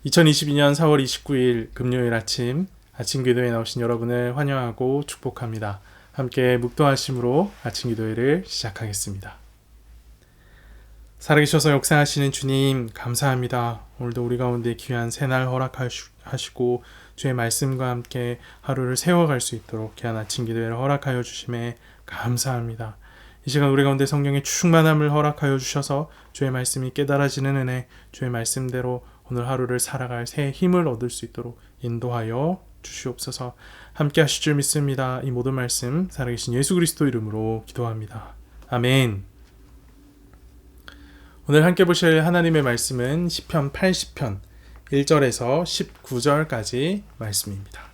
2022년 4월 29일 금요일 아침 기도에 나오신 여러분을 환영하고 축복합니다. 함께 묵도하심으로 아침 기도회를 시작하겠습니다. 살아계셔서 역사하시는 주님 감사합니다. 오늘도 우리 가운데 귀한 새날 허락하시고 주의 말씀과 함께 하루를 세워갈 수 있도록 귀한 아침 기도회를 허락하여 주심에 감사합니다. 이 시간 우리 가운데 성령의 충만함을 허락하여 주셔서 주의 말씀이 깨달아지는 은혜, 주의 말씀대로 오늘 하루를 살아갈 새 힘을 얻을 수 있도록 인도하여 주시옵소서. 함께 하실 줄 믿습니다. 이 모든 말씀 살아계신 예수 그리스도 이름으로 기도합니다. 아멘. 오늘 함께 보실 하나님의 말씀은 시편 80편 1절에서 19절까지 말씀입니다.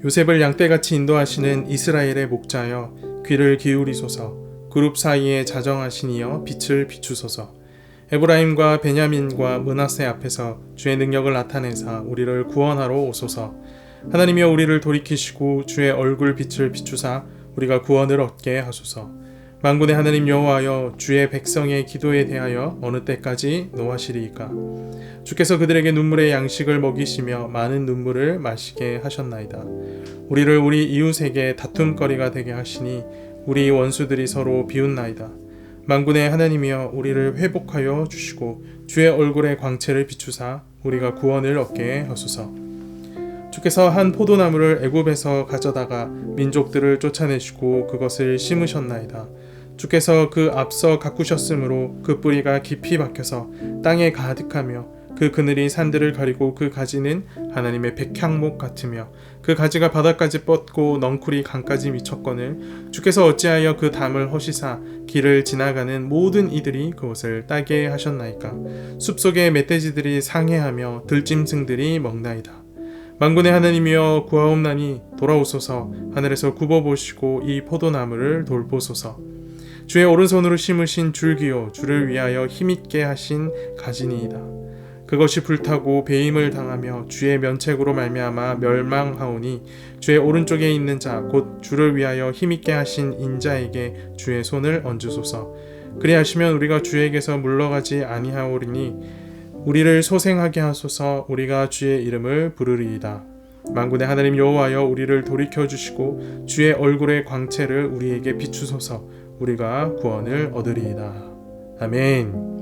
요셉을 양떼같이 인도하시는 이스라엘의 목자여 귀를 기울이소서. 그룹 사이에 자정하신 이여 빛을 비추소서. 에브라임과 베냐민과 므낫세 앞에서 주의 능력을 나타내사 우리를 구원하러 오소서. 하나님이여 우리를 돌이키시고 주의 얼굴 빛을 비추사 우리가 구원을 얻게 하소서. 만군의 하나님 여호와여 주의 백성의 기도에 대하여 어느 때까지 노하시리이까. 주께서 그들에게 눈물의 양식을 먹이시며 많은 눈물을 마시게 하셨나이다. 우리를 우리 이웃에게 다툼거리가 되게 하시니 우리 원수들이 서로 비웃나이다. 만군의 하나님이여 우리를 회복하여 주시고 주의 얼굴의 광채를 비추사 우리가 구원을 얻게 하소서. 주께서 한 포도나무를 애굽에서 가져다가 민족들을 쫓아내시고 그것을 심으셨나이다. 주께서 그 앞서 가꾸셨으므로 그 뿌리가 깊이 박혀서 땅에 가득하며 그 그늘이 산들을 가리고 그 가지는 하나님의 백향목 같으며 그 가지가 바닥까지 뻗고 넝쿨이 강까지 미쳤거늘 주께서 어찌하여 그 담을 허시사 길을 지나가는 모든 이들이 그것을 따게 하셨나이까. 숲속의 멧돼지들이 상해하며 들짐승들이 먹나이다. 만군의 하나님이여 구하옵나니 돌아오소서. 하늘에서 굽어보시고 이 포도나무를 돌보소서. 주의 오른손으로 심으신 줄기요 주를 위하여 힘있게 하신 가지니이다. 그것이 불타고 배임을 당하며 주의 면책으로 말미암아 멸망하오니 주의 오른쪽에 있는 자 곧 주를 위하여 힘있게 하신 인자에게 주의 손을 얹으소서. 그리하시면 우리가 주에게서 물러가지 아니하오리니 우리를 소생하게 하소서. 우리가 주의 이름을 부르리이다. 만군의 하나님 여호와여 우리를 돌이켜 주시고 주의 얼굴의 광채를 우리에게 비추소서. 우리가 구원을 얻으리이다. 아멘.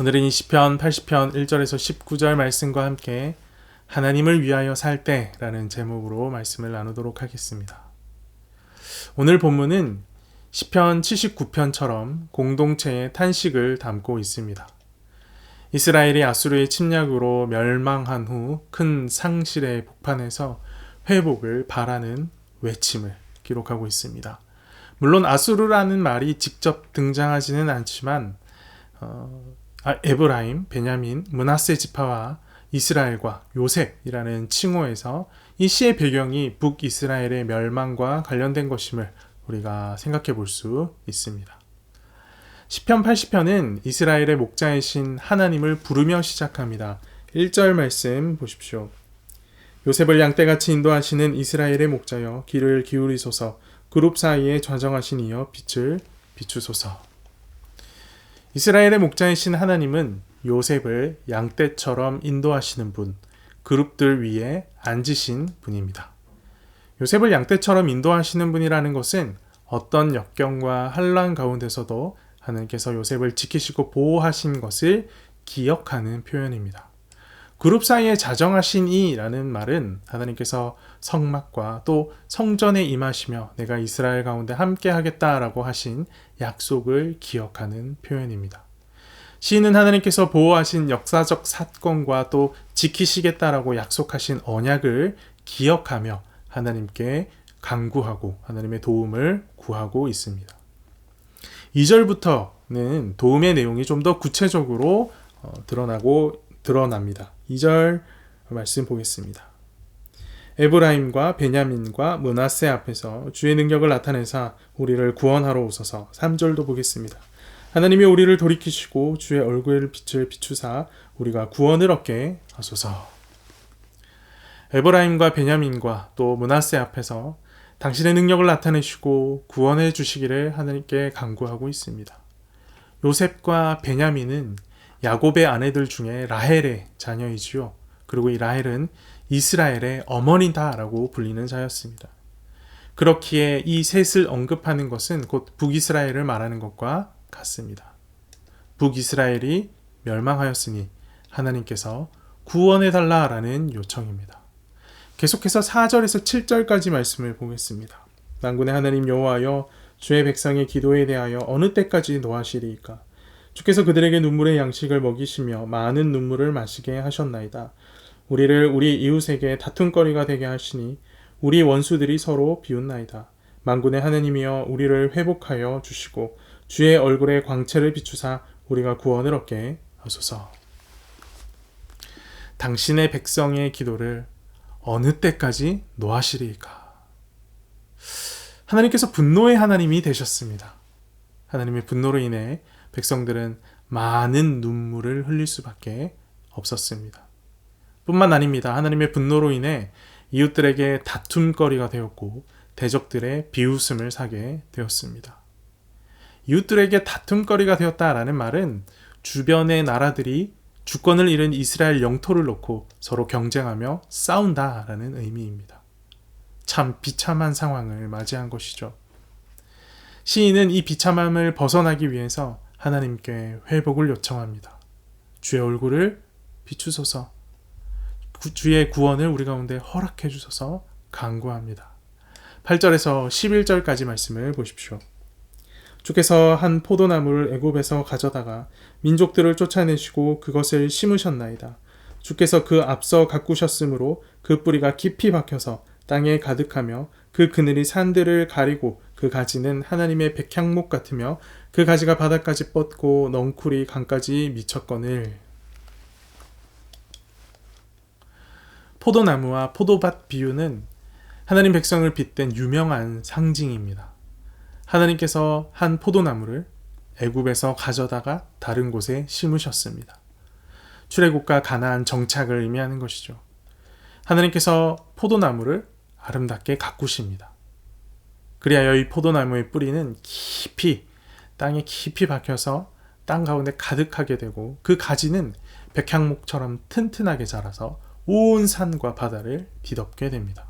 오늘은 이 시편 80편 1절에서 19절 말씀과 함께 하나님을 위하여 살 때라는 제목으로 말씀을 나누도록 하겠습니다. 오늘 본문은 시편 79편처럼 공동체의 탄식을 담고 있습니다. 이스라엘이 아수르의 침략으로 멸망한 후 큰 상실에 복판에서 회복을 바라는 외침을 기록하고 있습니다. 물론 아수르라는 말이 직접 등장하지는 않지만 에브라임, 베냐민, 므낫세 지파와 이스라엘과 요셉이라는 칭호에서 이 시의 배경이 북이스라엘의 멸망과 관련된 것임을 우리가 생각해 볼 수 있습니다. 시편 80편은 이스라엘의 목자이신 하나님을 부르며 시작합니다. 1절 말씀 보십시오. 요셉을 양떼같이 인도하시는 이스라엘의 목자여 귀를 기울이소서. 그룹 사이에 좌정하신 이여 빛을 비추소서. 이스라엘의 목자이신 하나님은 요셉을 양떼처럼 인도하시는 분, 그룹들 위에 앉으신 분입니다. 요셉을 양떼처럼 인도하시는 분이라는 것은 어떤 역경과 환난 가운데서도 하나님께서 요셉을 지키시고 보호하신 것을 기억하는 표현입니다. 그룹 사이에 자정하신 이라는 말은 하나님께서 성막과 또 성전에 임하시며 내가 이스라엘 가운데 함께 하겠다라고 하신 약속을 기억하는 표현입니다. 시인은 하나님께서 보호하신 역사적 사건과 또 지키시겠다라고 약속하신 언약을 기억하며 하나님께 간구하고 하나님의 도움을 구하고 있습니다. 2절부터는 도움의 내용이 좀 더 구체적으로 드러납니다. 2절 말씀 보겠습니다. 에브라임과 베냐민과 므낫세 앞에서 주의 능력을 나타내사 우리를 구원하러 오소서. 3절도 보겠습니다. 하나님이 우리를 돌이키시고 주의 얼굴 빛을 비추사 우리가 구원을 얻게 하소서. 에브라임과 베냐민과 또 므낫세 앞에서 당신의 능력을 나타내시고 구원해 주시기를 하나님께 간구하고 있습니다. 요셉과 베냐민은 야곱의 아내들 중에 라헬의 자녀이지요. 그리고 이 라헬은 이스라엘의 어머니다라고 불리는 자였습니다. 그렇기에 이 셋을 언급하는 것은 곧 북이스라엘을 말하는 것과 같습니다. 북이스라엘이 멸망하였으니 하나님께서 구원해달라라는 요청입니다. 계속해서 4절에서 7절까지 말씀을 보겠습니다. 만군의 하나님 여호와여 주의 백성의 기도에 대하여 어느 때까지 노하시리이까. 주께서 그들에게 눈물의 양식을 먹이시며 많은 눈물을 마시게 하셨나이다. 우리를 우리 이웃에게 다툼거리가 되게 하시니 우리 원수들이 서로 비웃나이다. 만군의 하나님이여 우리를 회복하여 주시고 주의 얼굴의 광채를 비추사 우리가 구원을 얻게 하소서. 당신의 백성의 기도를 어느 때까지 노하시리이까. 하나님께서 분노의 하나님이 되셨습니다. 하나님의 분노로 인해 백성들은 많은 눈물을 흘릴 수밖에 없었습니다. 뿐만 아닙니다. 하나님의 분노로 인해 이웃들에게 다툼거리가 되었고 대적들의 비웃음을 사게 되었습니다. 이웃들에게 다툼거리가 되었다라는 말은 주변의 나라들이 주권을 잃은 이스라엘 영토를 놓고 서로 경쟁하며 싸운다라는 의미입니다. 참 비참한 상황을 맞이한 것이죠. 시인은 이 비참함을 벗어나기 위해서 하나님께 회복을 요청합니다. 주의 얼굴을 비추소서, 주의 구원을 우리 가운데 허락해 주소서 간구합니다. 8절에서 11절까지 말씀을 보십시오. 주께서 한 포도나무를 애굽에서 가져다가 민족들을 쫓아내시고 그것을 심으셨나이다. 주께서 그 앞서 가꾸셨으므로 그 뿌리가 깊이 박혀서 땅에 가득하며 그 그늘이 산들을 가리고 그 가지는 하나님의 백향목 같으며 그 가지가 바닥까지 뻗고 넝쿨이 강까지 미쳤거늘. 포도나무와 포도밭 비유는 하나님 백성을 빗댄 유명한 상징입니다. 하나님께서 한 포도나무를 애굽에서 가져다가 다른 곳에 심으셨습니다. 출애굽과 가나안 정착을 의미하는 것이죠. 하나님께서 포도나무를 아름답게 가꾸십니다. 그리하여 이 포도나무의 뿌리는 땅에 깊이 박혀서 땅 가운데 가득하게 되고 그 가지는 백향목처럼 튼튼하게 자라서 온 산과 바다를 뒤덮게 됩니다.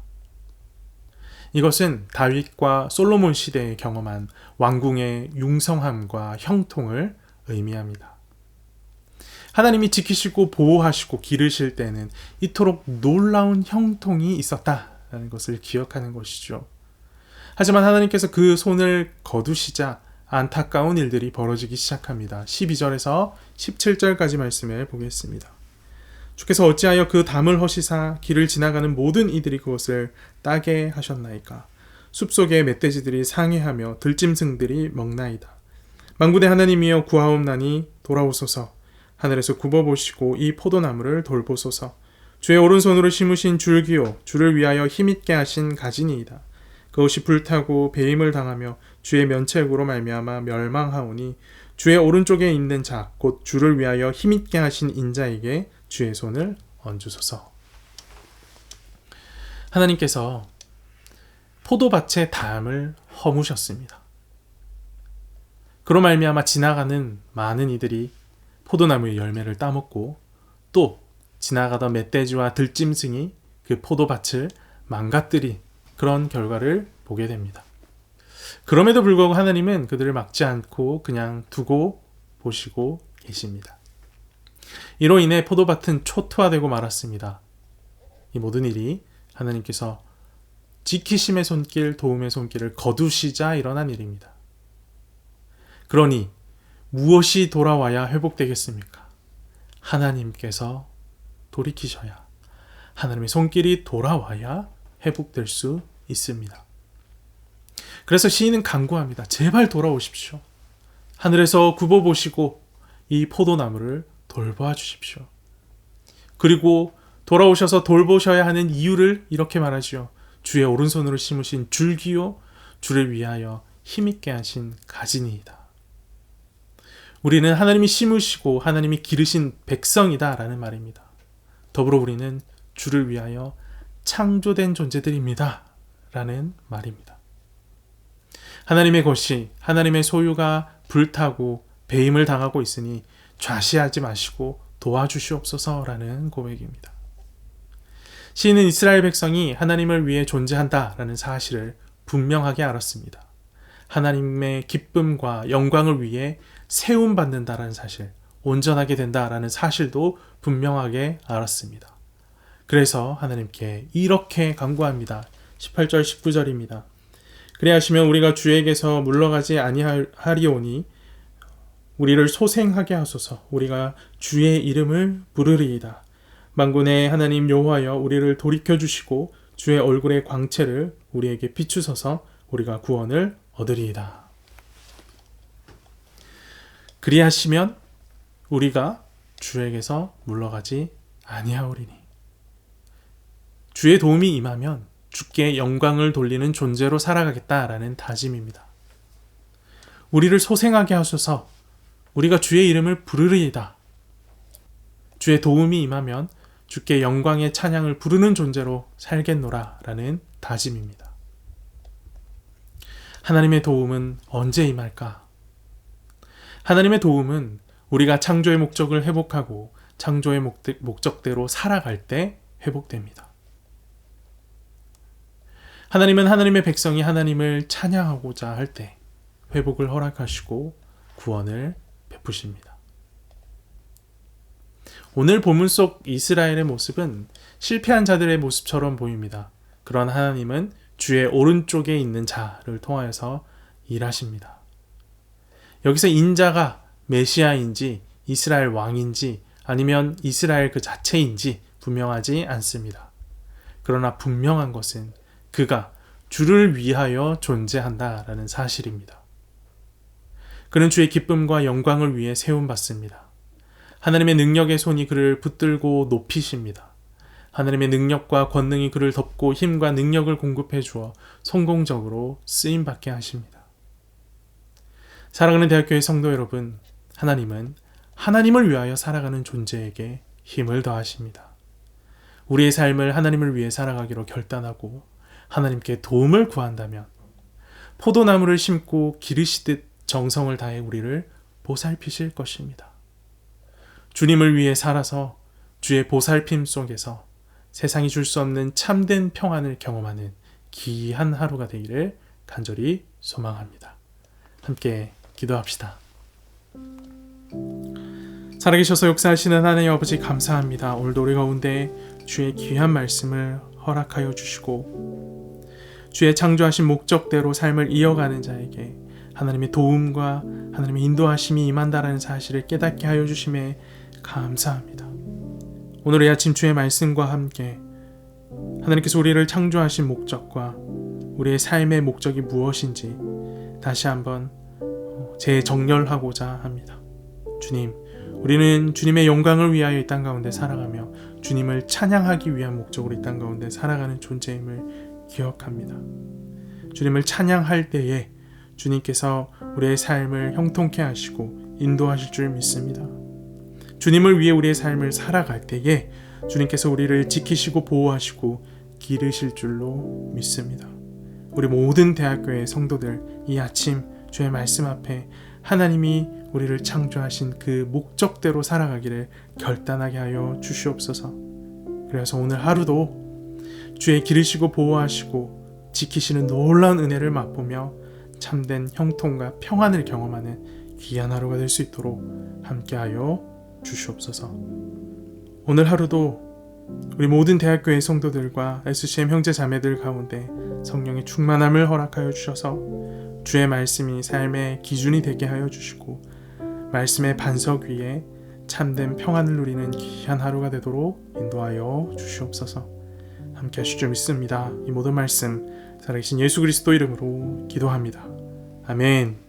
이것은 다윗과 솔로몬 시대에 경험한 왕궁의 융성함과 형통을 의미합니다. 하나님이 지키시고 보호하시고 기르실 때는 이토록 놀라운 형통이 있었다라는 것을 기억하는 것이죠. 하지만 하나님께서 그 손을 거두시자 안타까운 일들이 벌어지기 시작합니다. 12절에서 17절까지 말씀을 보겠습니다. 주께서 어찌하여 그 담을 허시사 길을 지나가는 모든 이들이 그것을 따게 하셨나이까. 숲속의 멧돼지들이 상해하며 들짐승들이 먹나이다. 만군의 하나님이여 구하옵나니 돌아오소서. 하늘에서 굽어보시고 이 포도나무를 돌보소서. 주의 오른손으로 심으신 줄기요 주를 위하여 힘있게 하신 가지니이다. 그것이 불타고 배임을 당하며 주의 면책으로 말미암아 멸망하오니 주의 오른쪽에 있는 자 곧 주를 위하여 힘있게 하신 인자에게 주의 손을 얹으소서. 하나님께서 포도밭의 담을 허무셨습니다. 그로 말미암아 지나가는 많은 이들이 포도나무의 열매를 따먹고 또 지나가던 멧돼지와 들짐승이 그 포도밭을 망가뜨린 그런 결과를 보게 됩니다. 그럼에도 불구하고 하나님은 그들을 막지 않고 그냥 두고 보시고 계십니다. 이로 인해 포도밭은 초토화되고 말았습니다. 이 모든 일이 하나님께서 지키심의 손길, 도움의 손길을 거두시자 일어난 일입니다. 그러니 무엇이 돌아와야 회복되겠습니까? 하나님께서 돌이키셔야, 하나님의 손길이 돌아와야 회복될 수 있습니다. 그래서 시인은 간구합니다. 제발 돌아오십시오. 하늘에서 굽어보시고 이 포도나무를 돌봐 주십시오. 그리고 돌아오셔서 돌보셔야 하는 이유를 이렇게 말하지요. 주의 오른손으로 심으신 줄기요 주를 위하여 힘있게 하신 가지니이다. 우리는 하나님이 심으시고 하나님이 기르신 백성이다 라는 말입니다. 더불어 우리는 주를 위하여 창조된 존재들입니다 라는 말입니다. 하나님의 것이, 하나님의 소유가 불타고 배임을 당하고 있으니 좌시하지 마시고 도와주시옵소서라는 고백입니다. 시인은 이스라엘 백성이 하나님을 위해 존재한다라는 사실을 분명하게 알았습니다. 하나님의 기쁨과 영광을 위해 세움받는다라는 사실, 온전하게 된다라는 사실도 분명하게 알았습니다. 그래서 하나님께 이렇게 간구합니다. 18절 19절입니다. 그리하시면 우리가 주에게서 물러가지 아니하리오니 우리를 소생하게 하소서. 우리가 주의 이름을 부르리이다. 만군의 하나님 여호와여 우리를 돌이켜주시고 주의 얼굴의 광채를 우리에게 비추소서. 우리가 구원을 얻으리이다. 그리하시면 우리가 주에게서 물러가지 아니하오리니. 주의 도움이 임하면 주께 영광을 돌리는 존재로 살아가겠다라는 다짐입니다. 우리를 소생하게 하소서. 우리가 주의 이름을 부르리이다. 주의 도움이 임하면 주께 영광의 찬양을 부르는 존재로 살겠노라 라는 다짐입니다. 하나님의 도움은 언제 임할까? 하나님의 도움은 우리가 창조의 목적을 회복하고 창조의 목적대로 살아갈 때 회복됩니다. 하나님은 하나님의 백성이 하나님을 찬양하고자 할 때 회복을 허락하시고 구원을 베푸십니다. 오늘 본문 속 이스라엘의 모습은 실패한 자들의 모습처럼 보입니다. 그런 하나님은 주의 오른쪽에 있는 자를 통하여서 일하십니다. 여기서 인자가 메시아인지 이스라엘 왕인지 아니면 이스라엘 그 자체인지 분명하지 않습니다. 그러나 분명한 것은 그가 주를 위하여 존재한다라는 사실입니다. 그는 주의 기쁨과 영광을 위해 세움받습니다. 하나님의 능력의 손이 그를 붙들고 높이십니다. 하나님의 능력과 권능이 그를 덮고 힘과 능력을 공급해 주어 성공적으로 쓰임받게 하십니다. 사랑하는 대학교의 성도 여러분, 하나님은 하나님을 위하여 살아가는 존재에게 힘을 더하십니다. 우리의 삶을 하나님을 위해 살아가기로 결단하고 하나님께 도움을 구한다면 포도나무를 심고 기르시듯 정성을 다해 우리를 보살피실 것입니다. 주님을 위해 살아서 주의 보살핌 속에서 세상이 줄 수 없는 참된 평안을 경험하는 귀한 하루가 되기를 간절히 소망합니다. 함께 기도합시다. 살아계셔서 역사하시는 하나님 아버지 감사합니다. 오늘도 우리 가운데 주의 귀한 말씀을 허락하여 주시고 주의 창조하신 목적대로 삶을 이어가는 자에게 하나님의 도움과 하나님의 인도하심이 임한다라는 사실을 깨닫게 하여 주심에 감사합니다. 오늘 이 아침 주의 말씀과 함께 하나님께서 우리를 창조하신 목적과 우리의 삶의 목적이 무엇인지 다시 한번 재정렬하고자 합니다. 주님, 우리는 주님의 영광을 위하여 이 땅 가운데 살아가며 주님을 찬양하기 위한 목적으로 이 땅 가운데 살아가는 존재임을 기억합니다. 주님을 찬양할 때에 주님께서 우리의 삶을 형통케 하시고 인도하실 줄 믿습니다. 주님을 위해 우리의 삶을 살아갈 때에 주님께서 우리를 지키시고 보호하시고 기르실 줄로 믿습니다. 우리 모든 대학교의 성도들 이 아침 주의 말씀 앞에 하나님이 우리를 창조하신 그 목적대로 살아가기를 결단하게 하여 주시옵소서. 그래서 오늘 하루도 주의 기르시고 보호하시고 지키시는 놀라운 은혜를 맛보며 참된 형통과 평안을 경험하는 귀한 하루가 될 수 있도록 함께하여 주시옵소서. 오늘 하루도 우리 모든 대학교의 성도들과 SCM 형제 자매들 가운데 성령의 충만함을 허락하여 주셔서 주의 말씀이 삶의 기준이 되게 하여 주시고 말씀의 반석 위에 참된 평안을 누리는 귀한 하루가 되도록 인도하여 주시옵소서. 함께 하실 줄 믿습니다. 이 모든 말씀 살아계신 예수 그리스도 이름으로 기도합니다. 아멘.